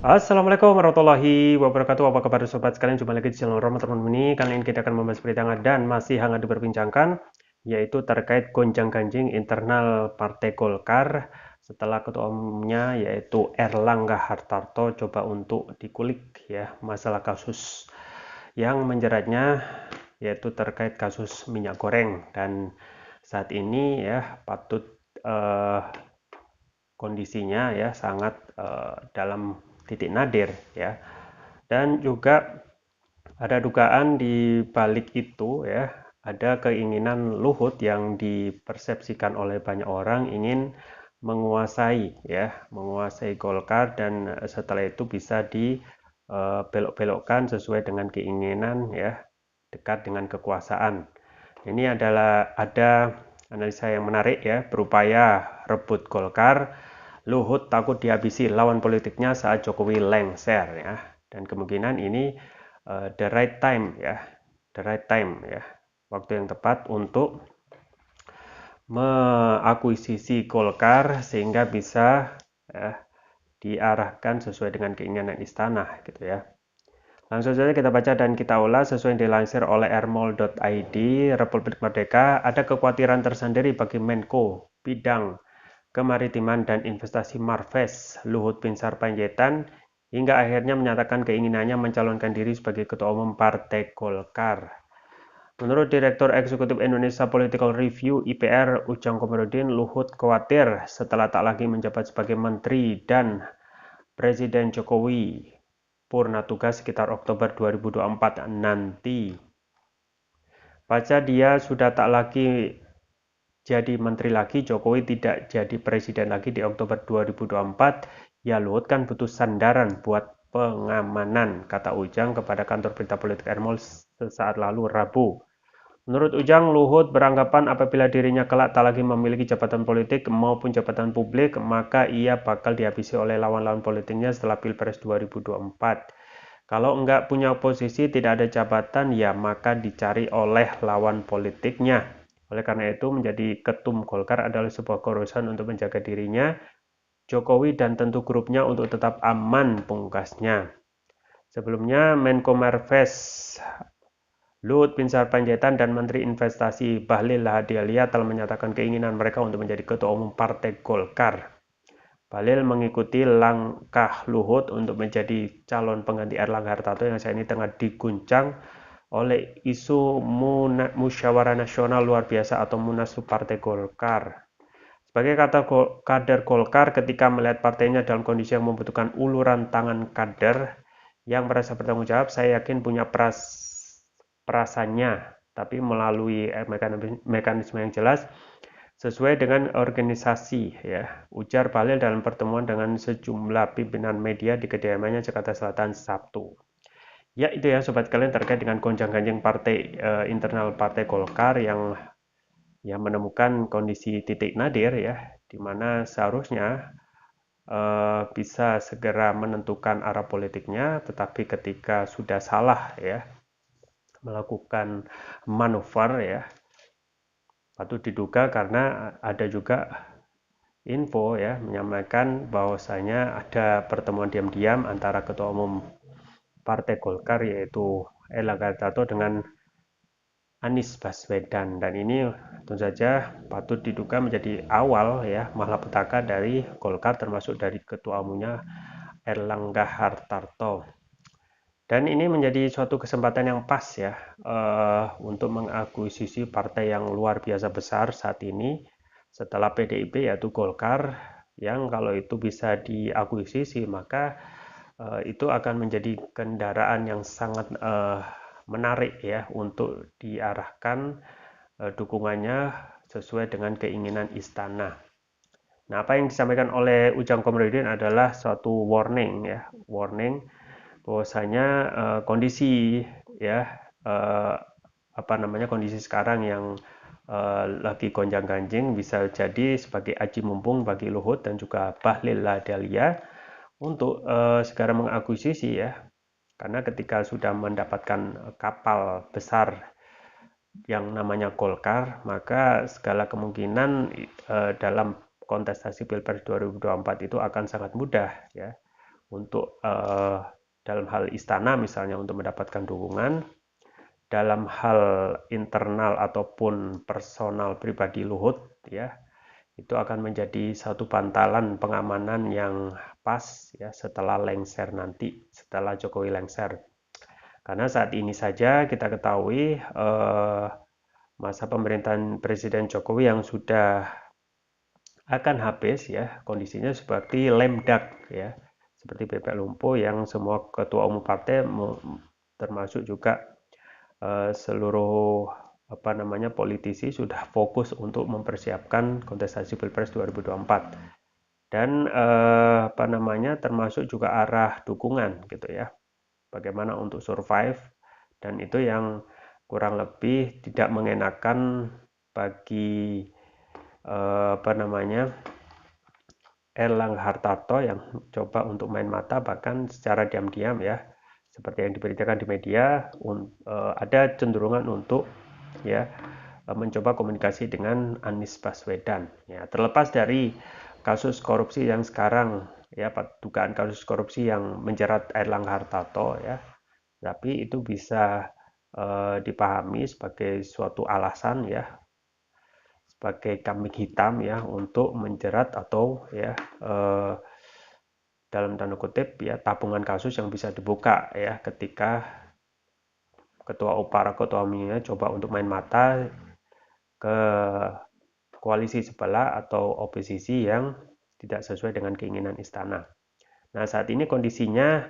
Assalamualaikum warahmatullahi wabarakatuh. Apa kabar sobat sekalian? Jumpa lagi di channel Roma teman ini. Kali ini kita akan membahas berita hangat dan masih hangat diperbincangkan, yaitu terkait gonjang-ganjing internal Partai Golkar setelah ketua umumnya yaitu Erlangga Hartarto coba untuk dikulik ya masalah kasus yang menjeratnya, yaitu terkait kasus minyak goreng. Dan saat ini ya patut eh, kondisinya ya sangat dalam titik nadir ya. Dan juga ada dugaan di balik itu ya, ada keinginan Luhut yang dipersepsikan oleh banyak orang ingin menguasai ya, menguasai Golkar dan setelah itu bisa dibelok-belokkan sesuai dengan keinginan ya, dekat dengan kekuasaan. Ini adalah ada analisa yang menarik ya, berupaya rebut Golkar. Luhut takut dihabisi lawan politiknya saat Jokowi lengser ya. Dan kemungkinan ini the right time ya, the right time ya, waktu yang tepat untuk mengakuisisi Golkar sehingga bisa ya, diarahkan sesuai dengan keinginan istana gitu ya. Langsung saja kita baca dan kita ulas sesuai yang dilansir oleh airmol.id. Republik Merdeka, ada kekhawatiran tersendiri bagi Menko Bidang Kemaritiman dan Investasi Marves Luhut Binsar Panjaitan hingga akhirnya menyatakan keinginannya mencalonkan diri sebagai Ketua Umum Partai Golkar. Menurut Direktur Eksekutif Indonesia Political Review (IPR) Ujang Komarudin, Luhut khawatir setelah tak lagi menjabat sebagai menteri dan Presiden Jokowi purna tugas sekitar Oktober 2024 nanti. Pasca dia sudah tak lagi jadi menteri lagi, Jokowi tidak jadi presiden lagi di Oktober 2024, ya Luhut kan butuh sandaran buat pengamanan, kata Ujang kepada kantor berita politik Ermol sesaat lalu Rabu. Menurut Ujang, Luhut beranggapan apabila dirinya kelak tak lagi memiliki jabatan politik maupun jabatan publik, maka ia bakal dihabisi oleh lawan-lawan politiknya setelah Pilpres 2024. Kalau enggak punya posisi, tidak ada jabatan, ya maka dicari oleh lawan politiknya. Oleh karena itu, menjadi ketum Golkar adalah sebuah keharusan untuk menjaga dirinya, Jokowi dan tentu grupnya untuk tetap aman, pungkasnya. Sebelumnya, Menko Marves Luhut Binsar Panjaitan dan Menteri Investasi Bahlil Lahadalia telah menyatakan keinginan mereka untuk menjadi ketua umum Partai Golkar. Bahlil mengikuti langkah Luhut untuk menjadi calon pengganti Erlangga Hartarto yang saat ini tengah diguncang oleh isu musyawarah nasional luar biasa atau Munaslup Partai Golkar. Sebagai kader Golkar, ketika melihat partainya dalam kondisi yang membutuhkan uluran tangan kader yang merasa bertanggung jawab, saya yakin punya perasaannya, tapi melalui mekanisme yang jelas sesuai dengan organisasi ya, ujar Bahlil dalam pertemuan dengan sejumlah pimpinan media di kediamannya Jakarta Selatan Sabtu. Ya itu ya sobat kalian terkait dengan gonjang-ganjing partai internal Partai Golkar yang menemukan kondisi titik nadir ya, di mana seharusnya bisa segera menentukan arah politiknya, tetapi ketika sudah salah ya melakukan manuver ya, patut diduga karena ada juga info ya menyampaikan bahwasanya ada pertemuan diam-diam antara Ketua Umum Partai Golkar yaitu Erlangga Hartarto dengan Anies Baswedan, dan ini tentu saja patut diduga menjadi awal ya malapetaka dari Golkar termasuk dari Ketua Umumnya Erlangga Hartarto. Dan ini menjadi suatu kesempatan yang pas ya untuk mengakuisisi partai yang luar biasa besar saat ini setelah PDIP yaitu Golkar, yang kalau itu bisa diakuisisi maka itu akan menjadi kendaraan yang sangat menarik ya untuk diarahkan dukungannya sesuai dengan keinginan istana. Nah, apa yang disampaikan oleh Ujang Komarudin adalah suatu warning ya, warning bahwasanya kondisi ya apa namanya kondisi sekarang yang lagi gonjang-ganjing bisa jadi sebagai aji mumpung bagi Luhut dan juga Bahlil Lahadalia untuk segera mengakuisisi ya, karena ketika sudah mendapatkan kapal besar yang namanya Golkar, maka segala kemungkinan dalam kontestasi Pilpres 2024 itu akan sangat mudah ya untuk dalam hal istana misalnya untuk mendapatkan dukungan, dalam hal internal ataupun personal pribadi Luhut ya, itu akan menjadi satu bantalan pengamanan yang pas ya setelah lengser nanti, setelah Jokowi lengser. Karena saat ini saja kita ketahui masa pemerintahan Presiden Jokowi yang sudah akan habis ya, kondisinya seperti lemdak ya, seperti bebek lumpuh yang semua ketua umum partai termasuk juga seluruh politisi sudah fokus untuk mempersiapkan kontestasi Pilpres 2024 dan termasuk juga arah dukungan gitu ya, bagaimana untuk survive, dan itu yang kurang lebih tidak mengenakan bagi Erlangga Hartarto yang coba untuk main mata bahkan secara diam-diam ya, seperti yang diberitakan di media, ada cenderungan untuk ya mencoba komunikasi dengan Anies Baswedan. Ya, terlepas dari kasus korupsi yang sekarang ya, dugaan kasus korupsi yang menjerat Erlangga Hartarto ya, tapi itu bisa dipahami sebagai suatu alasan ya, sebagai kambing hitam ya untuk menjerat atau ya dalam tanda kutip ya tabungan kasus yang bisa dibuka ya ketika para ketua umumnya coba untuk main mata ke koalisi sebelah atau oposisi yang tidak sesuai dengan keinginan istana. Nah, saat ini kondisinya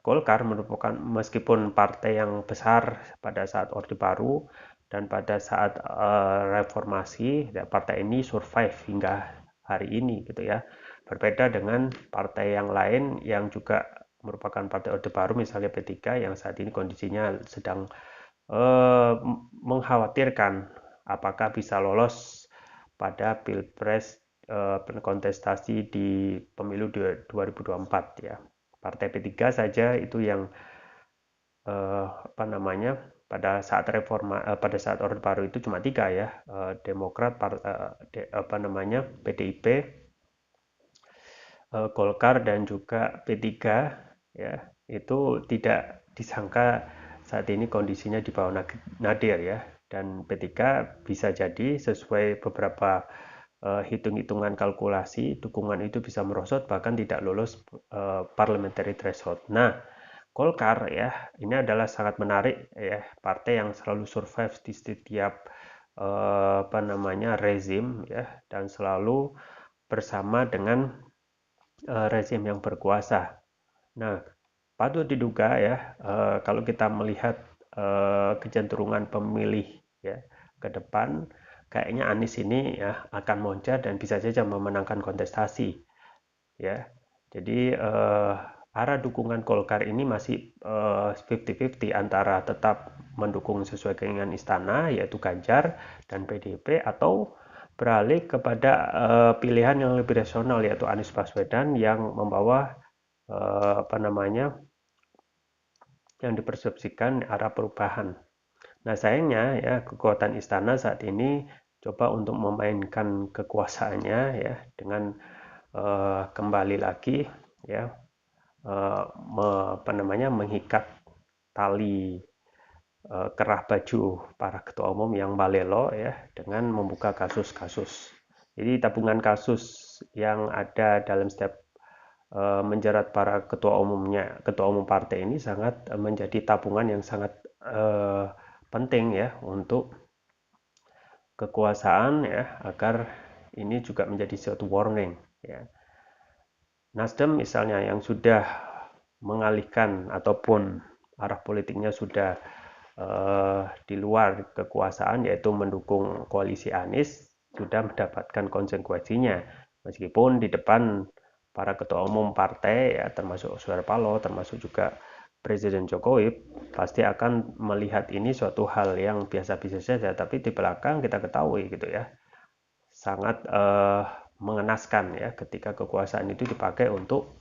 Golkar merupakan, meskipun partai yang besar pada saat Orde Baru dan pada saat reformasi, partai ini survive hingga hari ini gitu ya. Berbeda dengan partai yang lain yang juga merupakan partai Orde Baru, misalnya P3 yang saat ini kondisinya sedang mengkhawatirkan apakah bisa lolos pada Pilpres kontestasi di pemilu 2024 ya. Partai P3 saja itu yang pada saat Orde Baru itu cuma 3 ya, Demokrat, PDIP, Golkar dan juga P3 ya, itu tidak disangka saat ini kondisinya di bawah nadir ya, dan P3 bisa jadi sesuai beberapa hitung-hitungan kalkulasi dukungan itu bisa merosot bahkan tidak lolos parliamentary threshold. Nah, Golkar ya ini adalah sangat menarik ya, partai yang selalu survive di setiap rezim ya, dan selalu bersama dengan rezim yang berkuasa. Nah, patut diduga ya kalau kita melihat kecenderungan pemilih ya ke depan, kayaknya Anies ini ya akan moncer dan bisa saja memenangkan kontestasi ya. Jadi arah dukungan Golkar ini masih 50-50 antara tetap mendukung sesuai keinginan istana yaitu Ganjar dan PDIP, atau beralih kepada pilihan yang lebih rasional yaitu Anies Baswedan yang membawa yang dipersepsikan arah perubahan. Nah, sayangnya ya kekuatan istana saat ini coba untuk memainkan kekuasaannya ya dengan kembali lagi ya mengikat tali kerah baju para ketua umum yang balelo ya dengan membuka kasus-kasus. Jadi tabungan kasus yang ada dalam setiap menjerat para ketua umum partai ini sangat menjadi tabungan yang sangat penting ya untuk kekuasaan ya, agar ini juga menjadi suatu warning ya. Nasdem misalnya yang sudah mengalihkan ataupun arah politiknya sudah di luar kekuasaan yaitu mendukung koalisi Anies, sudah mendapatkan konsekuensinya meskipun di depan para ketua umum partai ya, termasuk Surya Paloh, termasuk juga Presiden Jokowi pasti akan melihat ini suatu hal yang biasa-biasa saja, tapi di belakang kita ketahui gitu ya sangat mengenaskan ya ketika kekuasaan itu dipakai untuk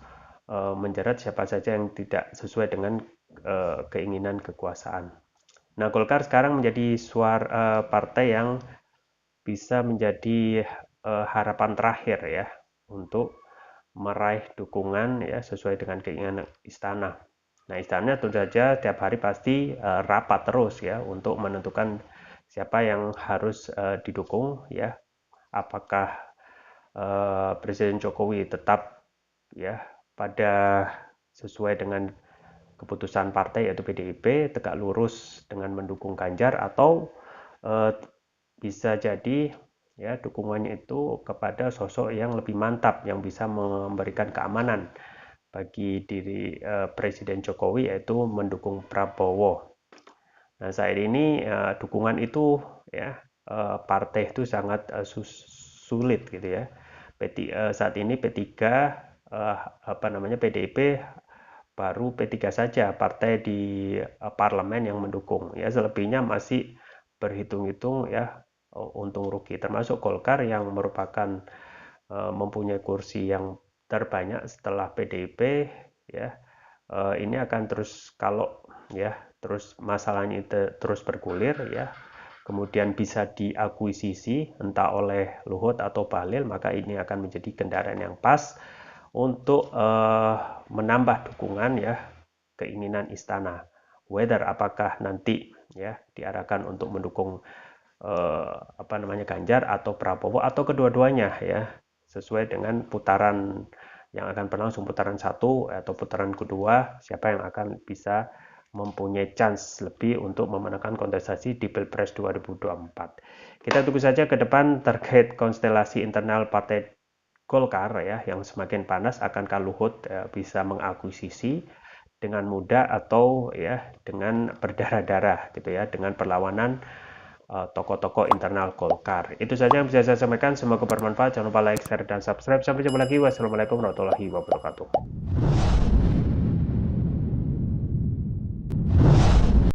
menjerat siapa saja yang tidak sesuai dengan keinginan kekuasaan. Nah, Golkar sekarang menjadi partai yang bisa menjadi harapan terakhir ya untuk meraih dukungan ya sesuai dengan keinginan istana. Nah, istana tentu saja tiap hari pasti rapat terus ya untuk menentukan siapa yang harus didukung ya. Apakah Presiden Jokowi tetap ya pada sesuai dengan keputusan partai yaitu PDIP tegak lurus dengan mendukung Ganjar, atau bisa jadi ya dukungannya itu kepada sosok yang lebih mantap yang bisa memberikan keamanan bagi diri Presiden Jokowi, yaitu mendukung Prabowo. Nah, saat ini dukungan itu ya partai itu sangat sulit gitu ya. Saat ini P3 PDIP baru P3 saja partai di parlemen yang mendukung ya, selebihnya masih berhitung-hitung ya untung rugi, termasuk Golkar yang merupakan mempunyai kursi yang terbanyak setelah PDIP ya. Ini akan terus, kalau ya terus masalahnya itu terus bergulir ya, kemudian bisa diakuisisi entah oleh Luhut atau Bahlil, maka ini akan menjadi kendaraan yang pas untuk menambah dukungan ya keinginan istana. Whether apakah nanti ya diarahkan untuk mendukung Ganjar atau Prabowo atau kedua-duanya ya, sesuai dengan putaran yang akan berlangsung, putaran 1 atau putaran kedua, siapa yang akan bisa mempunyai chance lebih untuk memenangkan kontestasi di Pilpres 2024. Kita tunggu saja ke depan terkait konstelasi internal Partai Golkar ya yang semakin panas. Akankah Luhut bisa mengakuisisi dengan mudah atau ya dengan berdarah-darah gitu ya, dengan perlawanan tokoh-tokoh internal Golkar. Itu saja yang bisa saya sampaikan, semoga bermanfaat. Jangan lupa like, share, dan subscribe. Sampai jumpa lagi. Wassalamualaikum warahmatullahi wabarakatuh.